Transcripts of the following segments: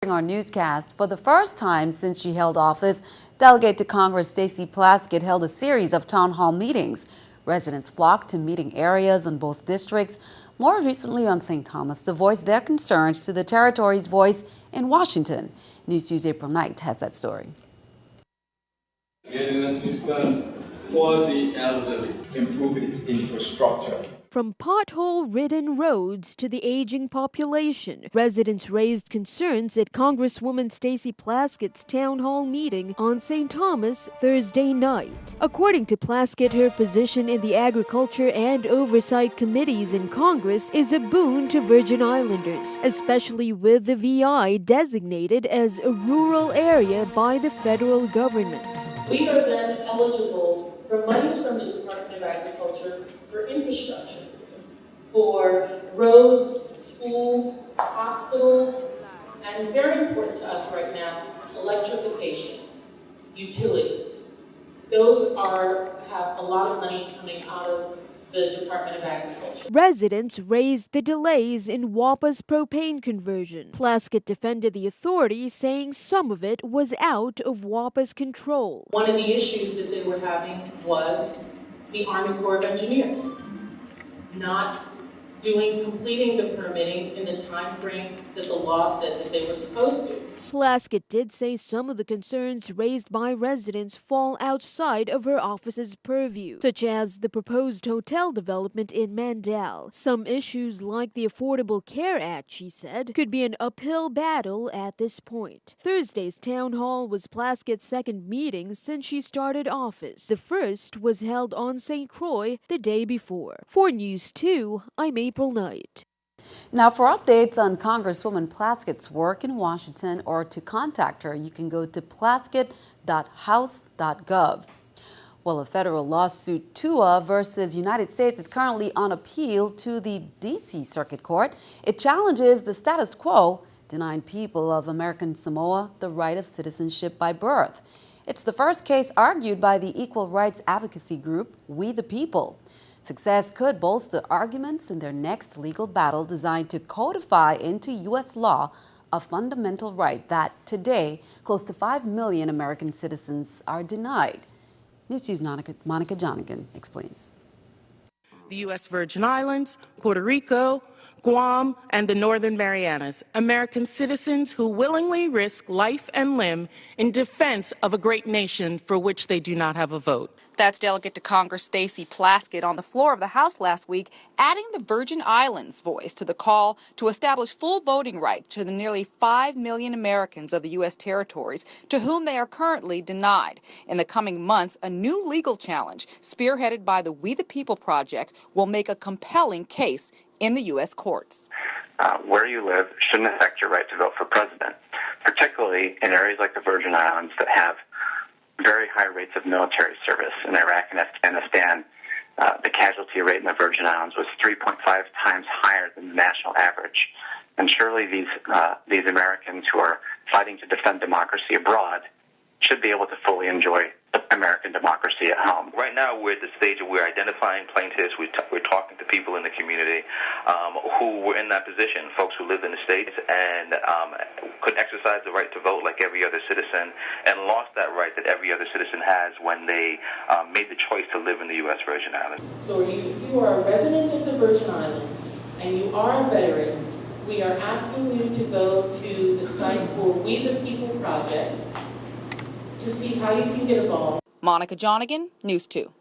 supporting our newscast. For the first time since she held office, Delegate to Congress Stacey Plaskett held a series of town hall meetings. Residents flocked to meeting areas in both districts, more recently on St. Thomas, to voice their concerns to the territory's voice in Washington. News 2's April Knight has that story. Getting assistance for the elderly, improving its infrastructure. From pothole-ridden roads to the aging population, residents raised concerns at Congresswoman Stacey Plaskett's town hall meeting on St. Thomas Thursday night. According to Plaskett, her position in the Agriculture and Oversight Committees in Congress is a boon to Virgin Islanders, especially with the VI designated as a rural area by the federal government. We are then eligible for monies from the Department of Agriculture for infrastructure, for roads, schools, hospitals, and very important to us right now, electrification, utilities. Those have a lot of monies coming out of the Department of Agriculture. Residents raised the delays in WAPA's propane conversion. Plaskett defended the authority, saying some of it was out of WAPA's control. One of the issues that they were having was the Army Corps of Engineers not completing the permitting in the time frame that the law said that they were supposed to. Plaskett did say some of the concerns raised by residents fall outside of her office's purview, such as the proposed hotel development in Mandel. Some issues like the Affordable Care Act, she said, could be an uphill battle at this point. Thursday's town hall was Plaskett's second meeting since she started office. The first was held on St. Croix the day before. For News 2, I'm April Knight. Now, for updates on Congresswoman Plaskett's work in Washington or to contact her, you can go to plaskett.house.gov. Well, a federal lawsuit, TUA versus United States, is currently on appeal to the D.C. Circuit Court. It challenges the status quo, denying people of American Samoa the right of citizenship by birth. It's the first case argued by the equal rights advocacy group, We the People. Success could bolster arguments in their next legal battle designed to codify into U.S. law a fundamental right that today close to 5 million American citizens are denied. News 2's Monica Jonigan explains. The U.S. Virgin Islands, Puerto Rico, Guam, and the Northern Marianas, American citizens who willingly risk life and limb in defense of a great nation for which they do not have a vote. That's Delegate to Congress Stacey Plaskett on the floor of the House last week, adding the Virgin Islands' voice to the call to establish full voting rights to the nearly 5 million Americans of the U.S. territories to whom they are currently denied. In the coming months, a new legal challenge spearheaded by the We the People Project will make a compelling case in the U.S. courts. Where you live shouldn't affect your right to vote for president, particularly in areas like the Virgin Islands that have very high rates of military service. In Iraq and Afghanistan, the casualty rate in the Virgin Islands was 3.5 times higher than the national average. And surely these Americans who are fighting to defend democracy abroad should be able to fully enjoy American democracy at home. Right now, we're at the stage where we're identifying plaintiffs. We're talking to people in the community who were in that position, folks who lived in the States and could exercise the right to vote like every other citizen and lost that right that every other citizen has when they made the choice to live in the U.S. Virgin Islands. So if you are a resident of the Virgin Islands and you are a veteran, we are asking you to go to the site for We the People Project to see how you can get involved. Monica Jonigan, News 2.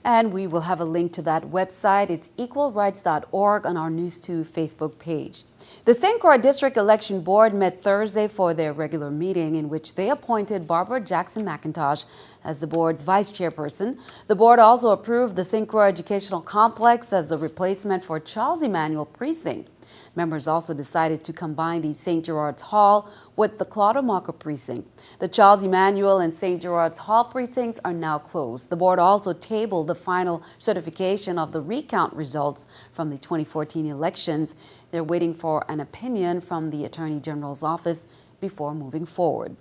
And we will have a link to that website. It's equalrights.org on our News 2 Facebook page. The St. Croix District Election Board met Thursday for their regular meeting in which they appointed Barbara Jackson McIntosh as the board's vice chairperson. The board also approved the St. Croix Educational Complex as the replacement for Charles Emanuel Precinct. Members also decided to combine the St. Gerard's Hall with the Claude O'Marca Precinct. The Charles Emanuel and St. Gerard's Hall precincts are now closed. The board also tabled the final certification of the recount results from the 2014 elections. They're waiting for an opinion from the Attorney General's office before moving forward.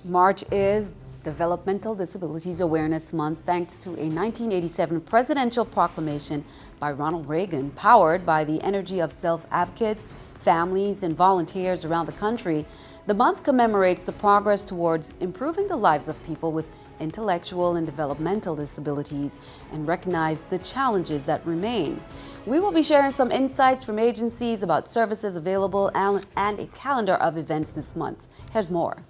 March is Developmental Disabilities Awareness Month thanks to a 1987 presidential proclamation by Ronald Reagan, powered by the energy of self-advocates, families, and volunteers around the country. The month commemorates the progress towards improving the lives of people with intellectual and developmental disabilities and recognize the challenges that remain. We will be sharing some insights from agencies about services available and a calendar of events this month. Here's more.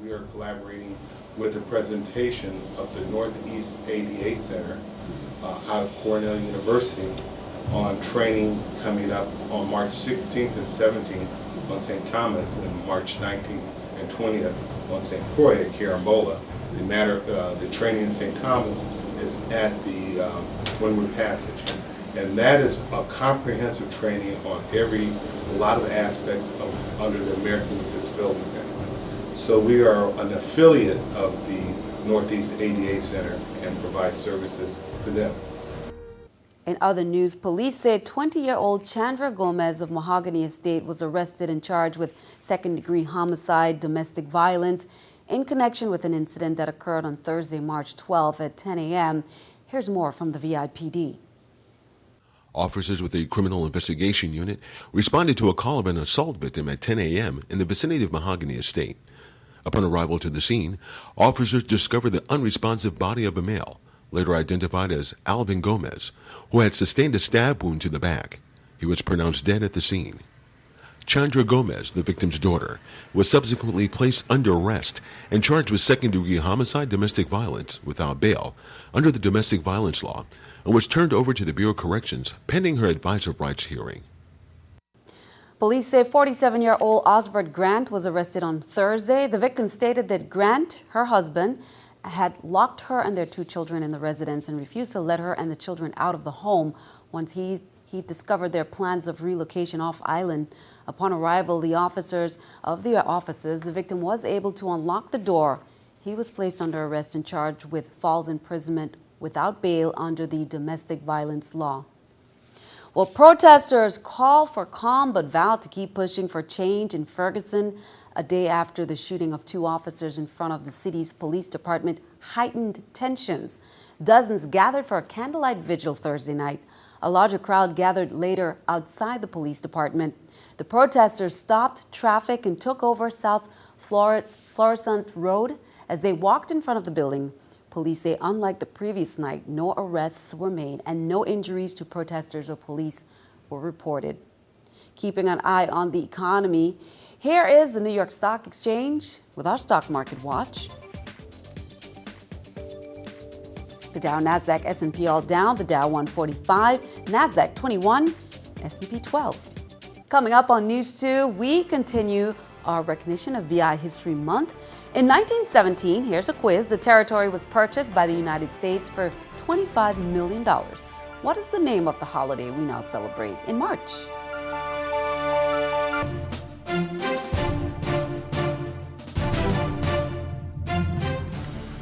We are collaborating with a presentation of the Northeast ADA Center out of Cornell University on training coming up on March 16th and 17th on St. Thomas and March 19th and 20th on St. Croix at Carambola. The training in St. Thomas is at the Windward Passage, and that is a comprehensive training on a lot of aspects under the American with Disabilities Act. So we are an affiliate of the Northeast ADA Center and provide services to them. In other news, police say 20-year-old Chandra Gomez of Mahogany Estate was arrested and charged with second-degree homicide, domestic violence, in connection with an incident that occurred on Thursday, March 12 at 10 a.m. Here's more from the VIPD. Officers with the Criminal Investigation Unit responded to a call of an assault victim at 10 a.m. in the vicinity of Mahogany Estate. Upon arrival to the scene, officers discovered the unresponsive body of a male, later identified as Alvin Gomez, who had sustained a stab wound to the back. He was pronounced dead at the scene. Chandra Gomez, the victim's daughter, was subsequently placed under arrest and charged with second-degree homicide, domestic violence, without bail, under the domestic violence law, and was turned over to the Bureau of Corrections pending her advice of rights hearing. Police say 47-year-old Osbert Grant was arrested on Thursday. The victim stated that Grant, her husband, had locked her and their 2 children in the residence and refused to let her and the children out of the home once he discovered their plans of relocation off island. Upon arrival, the victim was able to unlock the door. He was placed under arrest and charged with false imprisonment without bail under the domestic violence law. Well, protesters call for calm but vow to keep pushing for change in Ferguson. A day after the shooting of 2 officers in front of the city's police department heightened tensions. Dozens gathered for a candlelight vigil Thursday night. A larger crowd gathered later outside the police department. The protesters stopped traffic and took over South Florissant Road as they walked in front of the building. Police say unlike the previous night, no arrests were made and no injuries to protesters or police were reported. Keeping an eye on the economy, here is the New York Stock Exchange with our stock market watch. The Dow, Nasdaq, S&P all down. The Dow 145, Nasdaq 21, S&P 12. Coming up on News 2, we continue our recognition of VI History Month. In 1917, here's a quiz. The territory was purchased by the United States for $25 million. What is the name of the holiday we now celebrate in March?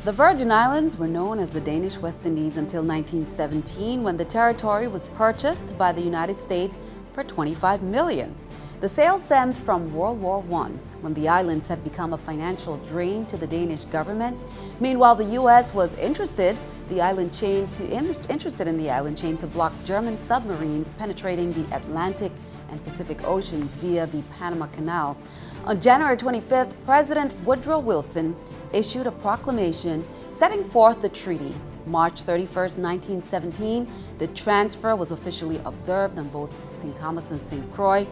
The Virgin Islands were known as the Danish West Indies until 1917, when the territory was purchased by the United States for $25 million. The sale stemmed from World War I, when the islands had become a financial drain to the Danish government. Meanwhile, the U.S. was interested in the island chain to block German submarines penetrating the Atlantic and Pacific Oceans via the Panama Canal. On January 25th, President Woodrow Wilson issued a proclamation setting forth the treaty. March 31st, 1917, the transfer was officially observed on both St. Thomas and St. Croix.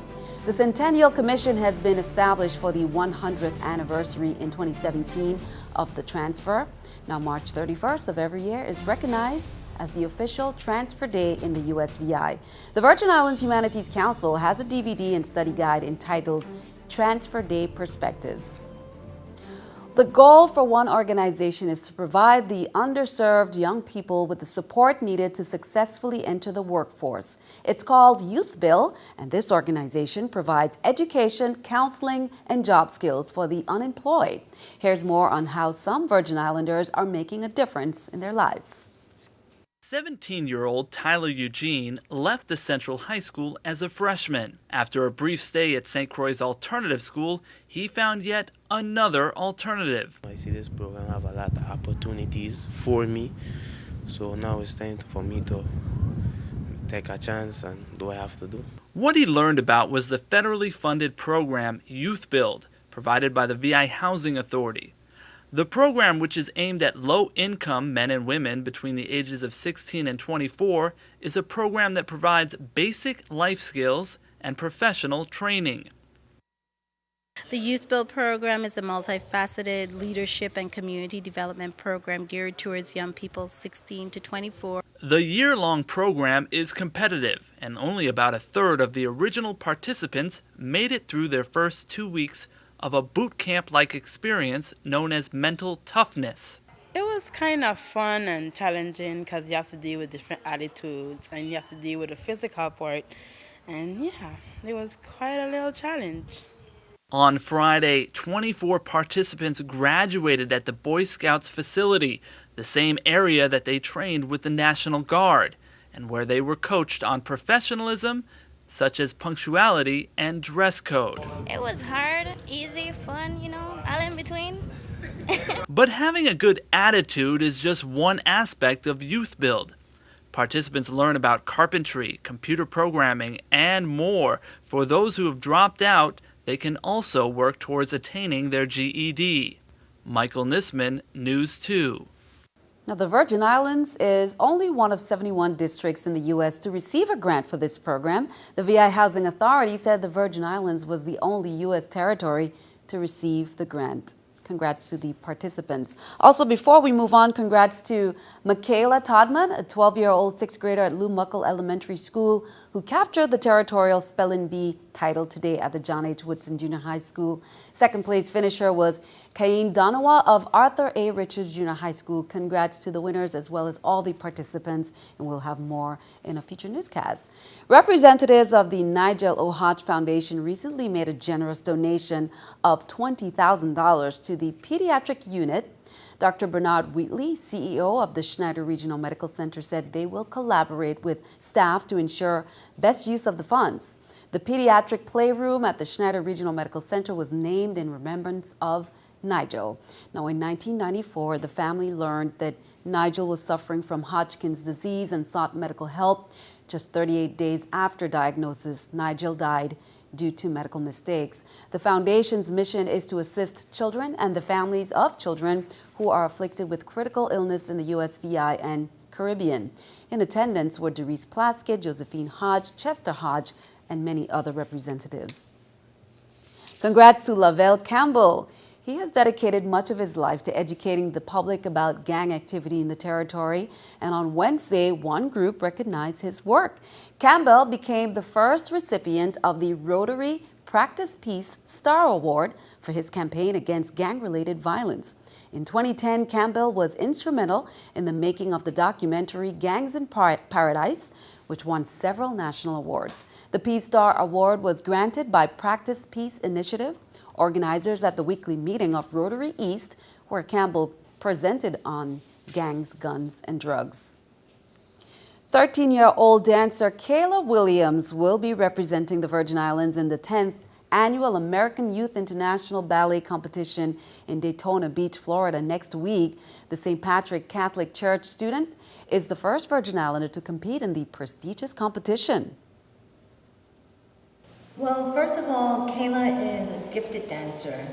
The Centennial Commission has been established for the 100th anniversary in 2017 of the transfer. Now, March 31st of every year is recognized as the official transfer day in the USVI. The Virgin Islands Humanities Council has a DVD and study guide entitled Transfer Day Perspectives. The goal for one organization is to provide the underserved young people with the support needed to successfully enter the workforce. It's called Youth Bill, and this organization provides education, counseling, and job skills for the unemployed. Here's more on how some Virgin Islanders are making a difference in their lives. 17-year-old Tyler Eugene left the Central High School as a freshman. After a brief stay at St. Croix's alternative school, he found yet another alternative. I see this program have a lot of opportunities for me, so now it's time for me to take a chance and do what I have to do. What he learned about was the federally funded program Youth Build, provided by the VI Housing Authority. The program, which is aimed at low-income men and women between the ages of 16 and 24, is a program that provides basic life skills and professional training. The Youth Build program is a multifaceted leadership and community development program geared towards young people 16 to 24. The year-long program is competitive, and only about a third of the original participants made it through their first 2 weeks of a boot camp-like experience known as mental toughness. It was kind of fun and challenging because you have to deal with different attitudes and you have to deal with the physical part. And yeah, it was quite a little challenge. On Friday, 24 participants graduated at the Boy Scouts facility, the same area that they trained with the National Guard, and where they were coached on professionalism, such as punctuality and dress code. It was hard, easy, fun, all in between. But having a good attitude is just one aspect of Youth Build. Participants learn about carpentry, computer programming, and more. For those who have dropped out, they can also work towards attaining their GED. Michael Nisman, News 2. Now, the Virgin Islands is only one of 71 districts in the U.S. to receive a grant for this program. The VI Housing Authority said the Virgin Islands was the only U.S. territory to receive the grant. Congrats to the participants. Also, before we move on, congrats to Michaela Todman, a 12-year-old sixth grader at Lou Muckle Elementary School, who captured the territorial Spelling Bee title today at the John H. Woodson Junior High School. Second place finisher was Cain Donawa of Arthur A. Richards Junior High School. Congrats to the winners as well as all the participants, and we'll have more in a future newscast. Representatives of the Nigel O. Hodge Foundation recently made a generous donation of $20,000 to the pediatric unit. Dr. Bernard Wheatley, CEO of the Schneider Regional Medical Center, said they will collaborate with staff to ensure best use of the funds. The pediatric playroom at the Schneider Regional Medical Center was named in remembrance of Nigel. Now, in 1994, the family learned that Nigel was suffering from Hodgkin's disease and sought medical help. Just 38 days after diagnosis, Nigel died due to medical mistakes. The foundation's mission is to assist children and the families of children who are afflicted with critical illness in the U.S., VI, and Caribbean. In attendance were Stacey Plaskett, Josephine Hodge, Chester Hodge, and many other representatives. Congrats to Lavelle Campbell. He has dedicated much of his life to educating the public about gang activity in the territory, and on Wednesday, one group recognized his work. Campbell became the first recipient of the Rotary Practice Peace Star Award for his campaign against gang-related violence. In 2010, Campbell was instrumental in the making of the documentary Gangs in Paradise, which won several national awards. The Peace Star Award was granted by Practice Peace Initiative, organizers at the weekly meeting of Rotary East, where Campbell presented on gangs, guns, and drugs. 13-year-old dancer Kayla Williams will be representing the Virgin Islands in the 10th Annual American Youth International Ballet Competition in Daytona Beach, Florida next week. The St. Patrick Catholic Church student is the first Virgin Islander to compete in the prestigious competition. Well, first of all, Kayla is a gifted dancer,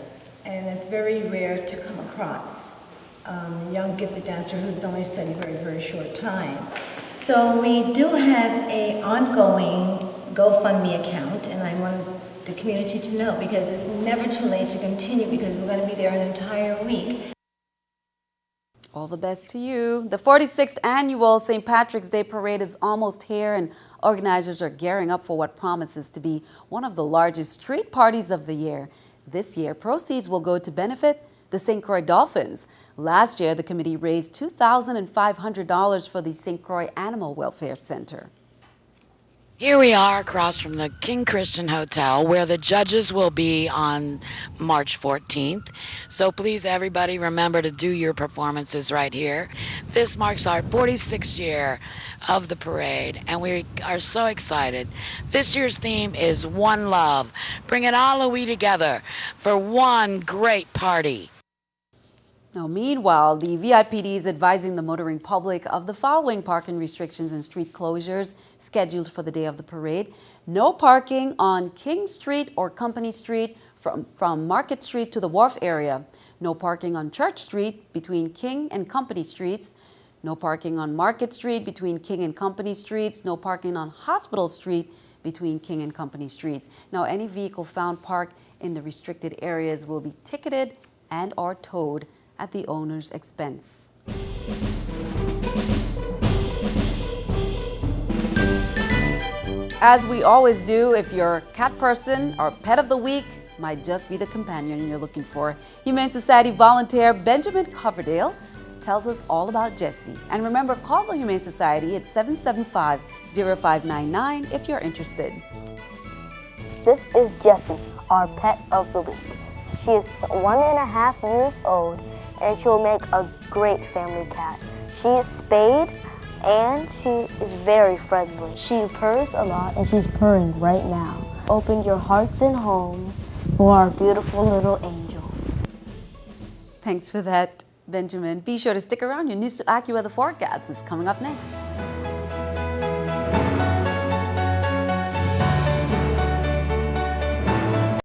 and it's very rare to come across a young gifted dancer who's only studied a very, very short time. So we do have an ongoing GoFundMe account, and I want the community to know, because it's never too late to continue, because we're going to be there an entire week. All the best to you. The 46th annual St. Patrick's Day Parade is almost here, and organizers are gearing up for what promises to be one of the largest street parties of the year. This year, proceeds will go to benefit the St. Croix Dolphins. Last year, the committee raised $2,500 for the St. Croix Animal Welfare Center. Here we are across from the King Christian Hotel where the judges will be on March 14th. So please, everybody, remember to do your performances right here. This marks our 46th year of the parade, and we are so excited. This year's theme is One Love. Bring it all we together for one great party. Now, meanwhile, the VIPD is advising the motoring public of the following parking restrictions and street closures scheduled for the day of the parade. No parking on King Street or Company Street from Market Street to the Wharf area. No parking on Church Street between King and Company Streets. No parking on Market Street between King and Company Streets. No parking on Hospital Street between King and Company Streets. Now, any vehicle found parked in the restricted areas will be ticketed and or towed at the owner's expense. As we always do, if you're a cat person or pet of the week might just be the companion you're looking for. Humane Society volunteer Benjamin Coverdale tells us all about Jessie. And remember, call the Humane Society at 775-0599 if you're interested. This is Jessie, our pet of the week. She is 1.5 years old and she'll make a great family cat. She is spayed and she is very friendly. She purrs a lot and she's purring right now. Open your hearts and homes for our beautiful little angel. Thanks for that, Benjamin. Be sure to stick around. Your News to Accu weather forecast is coming up next.